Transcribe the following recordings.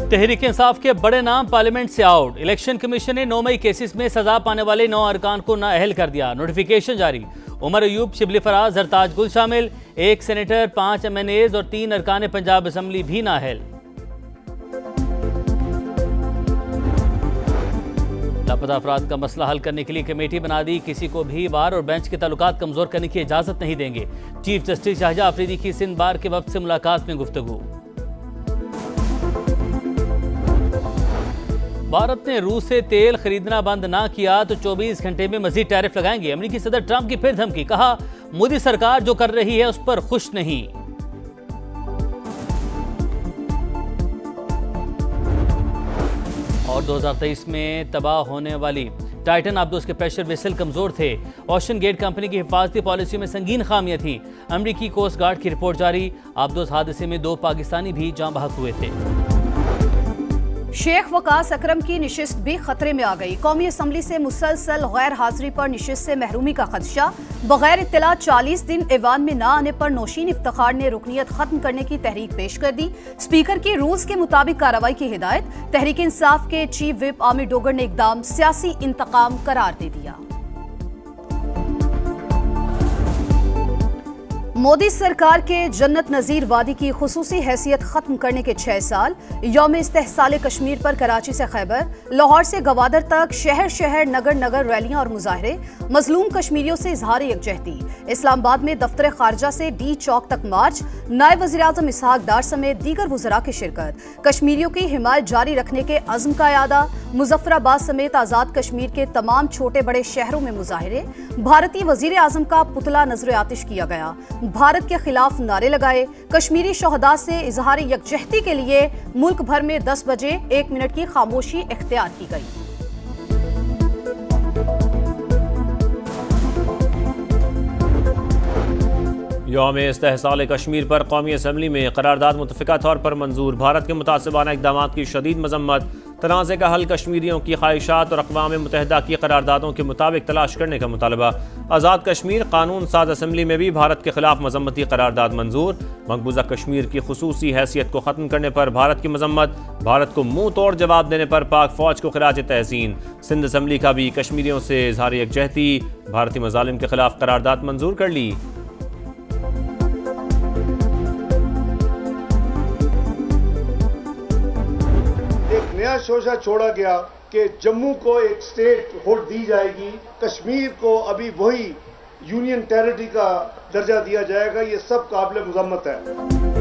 तहरीक इंसाफ के बड़े नाम पार्लियामेंट से आउट। इलेक्शन कमीशन ने 9 मई केसेस में सजा पाने वाले 9 अरकान को नाअहल कर दिया। नोटिफिकेशन जारी। उमर अयूब, शिबली फराज, जरताज गुल शामिल, 1 सेनेटर, 5 MNAs और 3 अरकान पंजाब असम्बली भी नाअहल। लापता अफराद का मसला हल करने के लिए कमेटी बना दी। किसी को भी बार और बेंच के ताल्लुकात कमजोर करने की इजाजत नहीं देंगे। चीफ जस्टिस शाहजहां अफरीदी की सिंध बार के वक्त से मुलाकात में गुफ्तगू। भारत ने रूस से तेल खरीदना बंद ना किया तो 24 घंटे में मजीद टैरिफ लगाएंगे। अमेरिकी सदर ट्रंप की फिर धमकी। कहा, मोदी सरकार जो कर रही है उस पर खुश नहीं। और 2023 में तबाह होने वाली टाइटन आबदोस के प्रेशर वेसल कमजोर थे। ओशन गेट कंपनी की हिफाजती पॉलिसी में संगीन खामियां थी। अमेरिकी कोस्ट गार्ड की रिपोर्ट जारी। आबदोस हादसे में 2 पाकिस्तानी भी जान बहक हुए थे। शेख वकास अकरम की निशिस्त भी खतरे में आ गई। कौमी असम्बली से मुसलसल गैर हाजिरी पर निशिस्त से महरूमी का खदशा। बगैर इत्तला 40 दिन ऐवान में न आने पर नौशीन इफ्तिखार ने रुकनियत खत्म करने की तहरीक पेश कर दी। स्पीकर की रूल्स के मुताबिक कार्रवाई की हिदायत। तहरीक इंसाफ के चीफ विप आमिर डोगर ने इकदाम सियासी इंतकाम करार दे दिया। मोदी सरकार के जन्नत नजीर वादी की खुसूसी हैसियत खत्म करने के 6 साल। यौम इस्तेहसाल कश्मीर पर कराची से खैबर, लाहौर से गवादर तक शहर शहर नगर नगर रैलियां और मुजाहरे। मजलूम कश्मीरियों से इजहार यकजहती। इस्लामाबाद में दफ्तर खारजा से डी चौक तक मार्च। नायब वज़ीर आज़म इसहाक डार समेत दीगर वज़रा की शिरकत। कश्मीरियों की हिमायत जारी रखने के अज़्म का यादा। मुजफ्फराबाद समेत आज़ाद कश्मीर के तमाम छोटे बड़े शहरों में मुजाहरे। भारतीय वज़ीर आज़म का पुतला नजर आतिश किया गया। भारत के खिलाफ नारे लगाए। कश्मीरी शोहदा से इजहार यकजहती के लिए मुल्क भर में 10 बजे 1 मिनट की खामोशी इख्तियार की गई। यौम इस्तेहसाल कश्मीर पर कौमी असम्बली में करारदाद मुतफ़िका तौर पर मंजूर। भारत के मुतासिबाना इक़दामात की शदीद मजम्मत। तनाज़े का हल कश्मीरियों की ख्वाहिशात और अक़वाम मुत्तहिदा की करारदादों के मुताबिक तलाश करने का मुतालबा। आज़ाद कश्मीर कानून साज असम्बली में भी भारत के खिलाफ मजम्मती करारदाद मंजूर। मकबूजा कश्मीर की खुसूसी हैसियत को ख़त्म करने पर भारत की मजम्मत। भारत को मुंह तोड़ जवाब देने पर पाक फ़ौज को खिराज तहसीन। सिंध असम्बली का भी कश्मीरियों से इज़हार यकजहती। भारतीय मज़ालिम के खिलाफ करारदाद मंजूर कर ली। नया शोशा छोड़ा गया कि जम्मू को एक स्टेट होल्ड दी जाएगी, कश्मीर को अभी वही यूनियन टेरिटरी का दर्जा दिया जाएगा। ये सब काबिल मजम्मत है।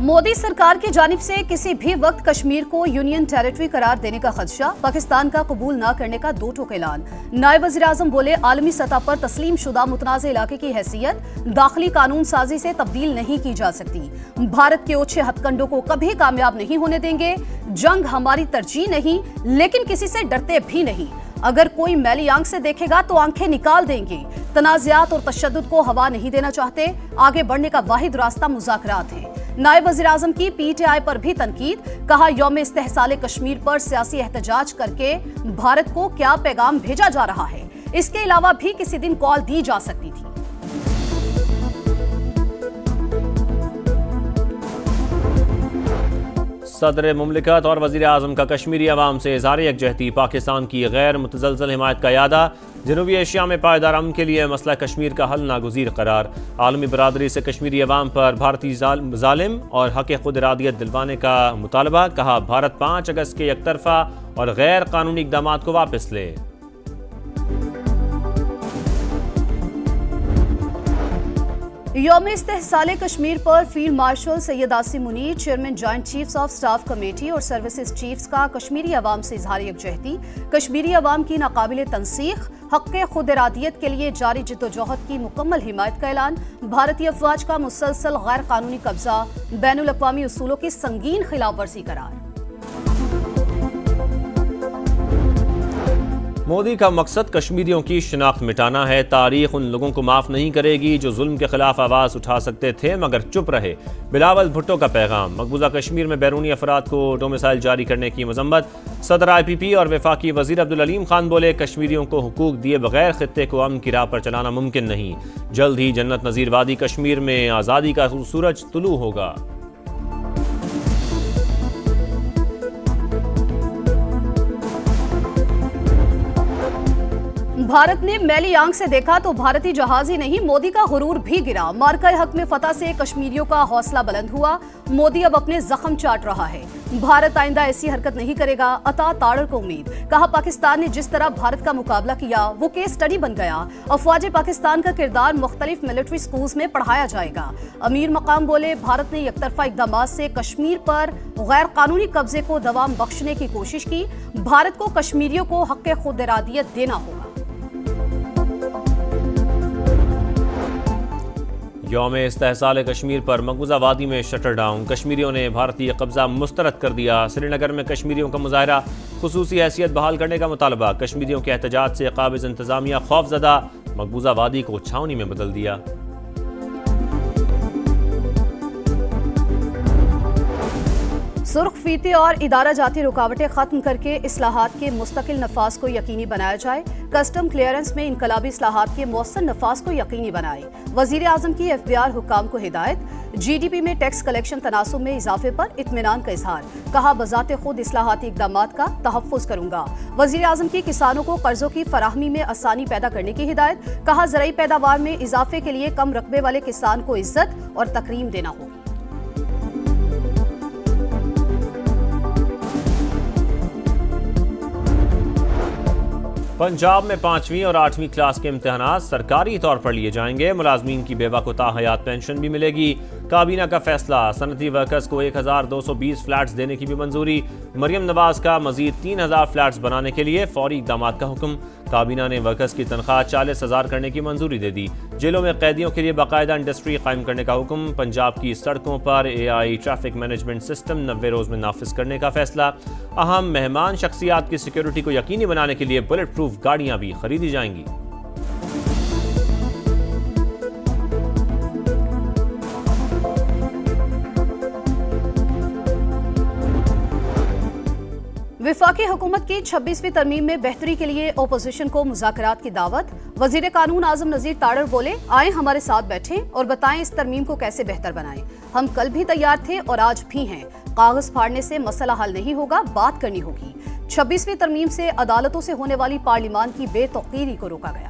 मोदी सरकार की जानिब से किसी भी वक्त कश्मीर को यूनियन टेरिटरी करार देने का खदशा। पाकिस्तान का कबूल न करने का 2 टोक ऐलान। नायब वज़ीर आज़म बोले, आलमी सतह पर तस्लीम शुदा मुतनाज़ इलाके की हैसियत दाखिली कानून साजी से तब्दील नहीं की जा सकती। भारत के ओछे हथकंडों को कभी कामयाब नहीं होने देंगे। जंग हमारी तरजीह नहीं, लेकिन किसी से डरते भी नहीं। अगर कोई मैली आंख से देखेगा तो आंखें निकाल देंगे। तनाज़ात और तशद्दुद को हवा नहीं देना चाहते। आगे बढ़ने का वाहिद रास्ता मुज़ाकरात है। नायब वज़ीर आज़म की PTI पर भी तनकीद। कहा, यौम इस्तेहसाल कश्मीर पर सियासी एहतजाज करके भारत को क्या पैगाम भेजा जा रहा है। इसके अलावा भी किसी दिन कॉल दी जा सकती थी। सदर मुमलिकत और वज़ीर आज़म का कश्मीरी अवाम से इज़हार यकजहती। पाकिस्तान की गैर मुतज़लज़ल हिमायत का यादा। जनूबी एशिया में पायदार अमन के लिए मसला कश्मीर का हल नागुज़ीर करार। आलमी बरादरी से कश्मीरी अवाम पर भारतीय ज़ालिम और हक़ खुद इरादियत दिलवाने का मुतालबा। कहा, भारत 5 अगस्त के एकतरफा और गैर कानूनी इक़दामात को वापस ले। यौम इस्तेहसाल कश्मीर पर field marshal Syed Asim Munir, chairman joint chiefs of staff committee और सर्विसेज चीफ्स का कश्मीरी अवाम से इजहार यकजहती। कश्मीरी अवाम की नाकाबिल तनसीख हक़ खुद इरादियत के लिए जारी जिद्दोजहद की मुकम्मल हिमायत का ऐलान। भारतीय अफवाज का मुसलसल गैर कानूनी कब्जा बैनुल अक़वामी उसूलों की संगीन खिलाफ वर्जी करार। मोदी का मकसद कश्मीरियों की शिनाख्त मिटाना है। तारीख उन लोगों को माफ़ नहीं करेगी जो जुल्म के खिलाफ आवाज़ उठा सकते थे मगर चुप रहे। बिलावल भुट्टो का पैगाम। मकबूजा कश्मीर में बैरूनी अफराद को डोमिसाइल जारी करने की मजम्मत। सदर IPP और वफाकी वज़ीर अब्दुल अलीम खान बोले, कश्मीरियों को हुकूक दिए बगैर खित्ते को अमन की राह पर चलाना मुमकिन नहीं। जल्द ही जन्नत नज़ीर वादी कश्मीर में आज़ादी का सूरज तुलू होगा। भारत ने मैली आंख से देखा तो भारतीय जहाज ही नहीं मोदी का गुरूर भी गिरा। मार्का हक में फतह से कश्मीरियों का हौसला बुलंद हुआ। मोदी अब अपने जख्म चाट रहा है। भारत आइंदा ऐसी हरकत नहीं करेगा, अता ताड़र को उम्मीद। कहा पाकिस्तान ने जिस तरह भारत का मुकाबला किया वो केस स्टडी बन गया। अफवाज पाकिस्तान का किरदार मुख्तलिफ मिलिट्री स्कूल्स में पढ़ाया जाएगा। अमीर मकाम बोले भारत ने एकतरफा इकदामात से कश्मीर पर गैर कानूनी कब्जे को दवाम बख्शने की कोशिश की। भारत को कश्मीरियों को हक खुद इरादियत देना होगा। यौम इस्तेहसाल कश्मीर पर मकबूजा वादी में शटर डाउन। कश्मीरियों ने भारतीय कब्जा मुस्तरद कर दिया। श्रीनगर में कश्मीरियों का मुजाहरा, खुसूसी हैसियत बहाल करने का मुतालबा। कश्मीरियों के एहतजाज से काबिज इंतजामिया खौफजदा, मकबूजा वादी को छावनी में बदल दिया। सुर्ख फीते और इदारा जाती रुकावटें खत्म करके इस्लाहात के मुस्तकिल नफाज को यकीनी बनाया जाए। कस्टम क्लियरेंस में इनकलाबी इस्लाहात के मौसम नफाज को यकीनी बनाए। वजीर आजम की FBR हुकाम को हिदायत। GDP में टैक्स कलेक्शन तनासुब में इजाफे पर इत्मीनान का इजहार। कहा बजाते खुद इस्लाहाती इक़दामात का तहफ़्फ़ुज़ करूंगा। वजीर आजम की किसानों को कर्जों की फराहमी में आसानी पैदा करने की हिदायत। कहा ज़राई पैदावार में इजाफे के लिए कम रकबे वाले किसान को इज्जत और तकरीम देना होगी। पंजाब में 5वीं और 8वीं क्लास के इम्तिहानात सरकारी तौर पर लिए जाएंगे। मुलाजमीन की बेवा को ताहयात पेंशन भी मिलेगी। काबीना का फैसला, सनती वर्कर्स को 1220 फ्लैट्स देने की भी मंजूरी। मरियम नवाज का मजीद 3000 फ्लैट्स बनाने के लिए फौरी इक़दामात का हुक्म। काबीना ने वर्कर्स की तनख्वाह 40,000 करने की मंजूरी दे दी। जेलों में कैदियों के लिए बाकायदा इंडस्ट्री कायम करने का हुक्म। पंजाब की सड़कों पर AI ट्रैफिक मैनेजमेंट सिस्टम 90 रोज में नाफिज करने का फैसला। अहम मेहमान शख्सियात की सिक्योरिटी को यकीनी बनाने के लिए बुलेट प्रूफ गाड़ियां भी खरीदी जाएंगी। विफाकी हुकूमत की 26वीं तरमीम में बेहतरी के लिए ओपोजिशन को मुज़ाकरात की दावत। वजीर कानून आजम नज़ीर ताड़र बोले आए हमारे साथ बैठें और बताएं इस तरमीम को कैसे बेहतर बनाएं। हम कल भी तैयार थे और आज भी हैं। कागज फाड़ने से मसला हल नहीं होगा, बात करनी होगी। 26वीं तरमीम से अदालतों से होने वाली पार्लिमान की बेतौकीरी को रोका गया।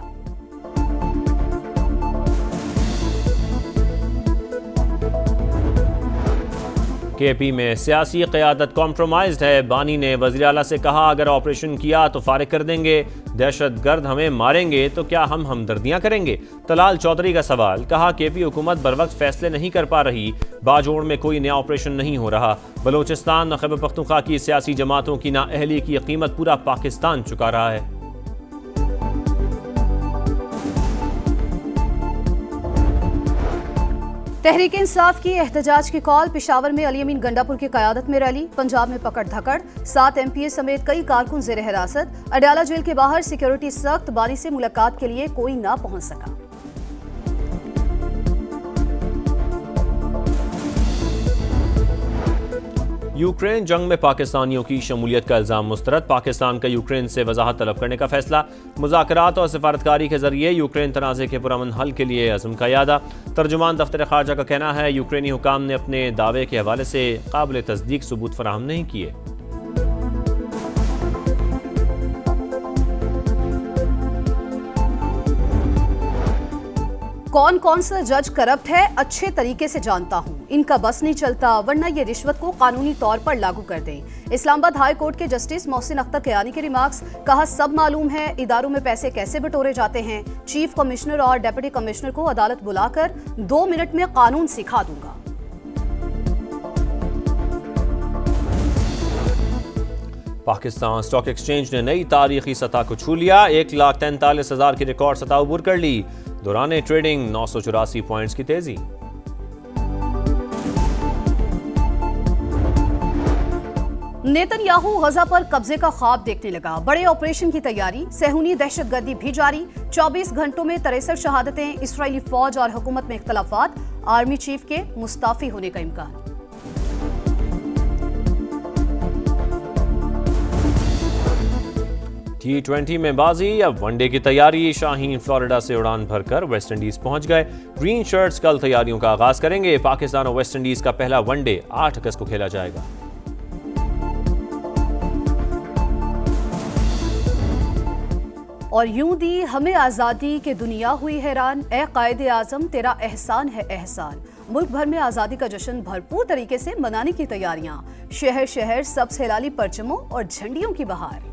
KP में सियासी क़यादत कॉम्प्रोमाइज्ड है। बानी ने वज़ीर आला से कहा अगर ऑपरेशन किया तो फारिग कर देंगे, दहशतगर्द हमें मारेंगे तो क्या हम हमदर्दियां करेंगे। तलाल चौधरी का सवाल। कहा KP हुकूमत बर वक्त फैसले नहीं कर पा रही, बाजोड़ में कोई नया ऑपरेशन नहीं हो रहा। बलोचिस्तान और खैबर पख्तूनख्वा की सियासी जमातों की नाअहली की कीमत पूरा पाकिस्तान चुका रहा है। तहरीक इंसाफ की एहतजाज की कॉल। पेशावर में अली अमीन गंडापुर की क़यादत में रैली। पंजाब में पकड़ धकड़, 7 MPA समेत कई कारकुन जेर हिरासत। अडयाला जेल के बाहर सिक्योरिटी सख्त। बानी से मुलाकात के लिए कोई ना पहुंच सका। यूक्रेन जंग में पाकिस्तानियों की शमूलियत का इल्जाम मुस्तरद। पाकिस्तान का यूक्रेन से वजाहत तलब करने का फैसला। मुज़ाकरात और सिफारतकारी के जरिए यूक्रेन तनाज़े के पुरअमन हल के लिए अज़म का यादा। तर्जुमान दफ्तर ख़ारजा का कहना है यूक्रेनी हुकाम ने अपने दावे के हवाले से काबिल तस्दीक सबूत फराहम नहीं किए। कौन कौन सा जज करप्ट है अच्छे तरीके से जानता हूं। इनका बस नहीं चलता, वरना ये रिश्वत को कानूनी तौर पर लागू कर दें। इस्लामाबाद हाई कोर्ट के जस्टिस मोहसिन अख्तर कियानी के रिमार्क्स। कहा सब मालूम है इदारों में पैसे कैसे बटोरे जाते हैं। चीफ कमिश्नर और डेप्यूटी कमिश्नर को अदालत बुलाकर 2 मिनट में कानून सिखा दूंगा। पाकिस्तान स्टॉक एक्सचेंज ने नई तारीखी सतह को छू लिया। 1,43,000 की रिकॉर्ड सतह उबूर कर ली। दौरान ट्रेडिंग 984 पॉइंट्स की तेजी। नेतन्याहू गजा पर कब्जे का ख्वाब देखने लगा। बड़े ऑपरेशन की तैयारी। सेहूनी दहशतगर्दी भी जारी। 24 घंटों में 63 शहादतें। इस्राएली फौज और हुकूमत में इख्तलाफात। आर्मी चीफ के मुस्ताफी होने का इम्कान। T20 में बाजी। अब वनडे की तैयारी। शाहीन फ्लोरिडा से उड़ान भरकर वेस्ट इंडीज पहुंच गए। ग्रीन शर्ट्स कल तैयारियों का आगाज करेंगे। पाकिस्तान और वेस्ट इंडीज का पहला वनडे 8 अगस्त को खेला जाएगा। और यूं दी हमें आज़ादी के दुनिया हुई हैरान, ए कायदे आज़म तेरा एहसान है एहसान। मुल्क भर में आज़ादी का जश्न भरपूर तरीके से मनाने की तैयारियां, शहर शहर सबसे हिलाली परचमों और झंडियों की बहार।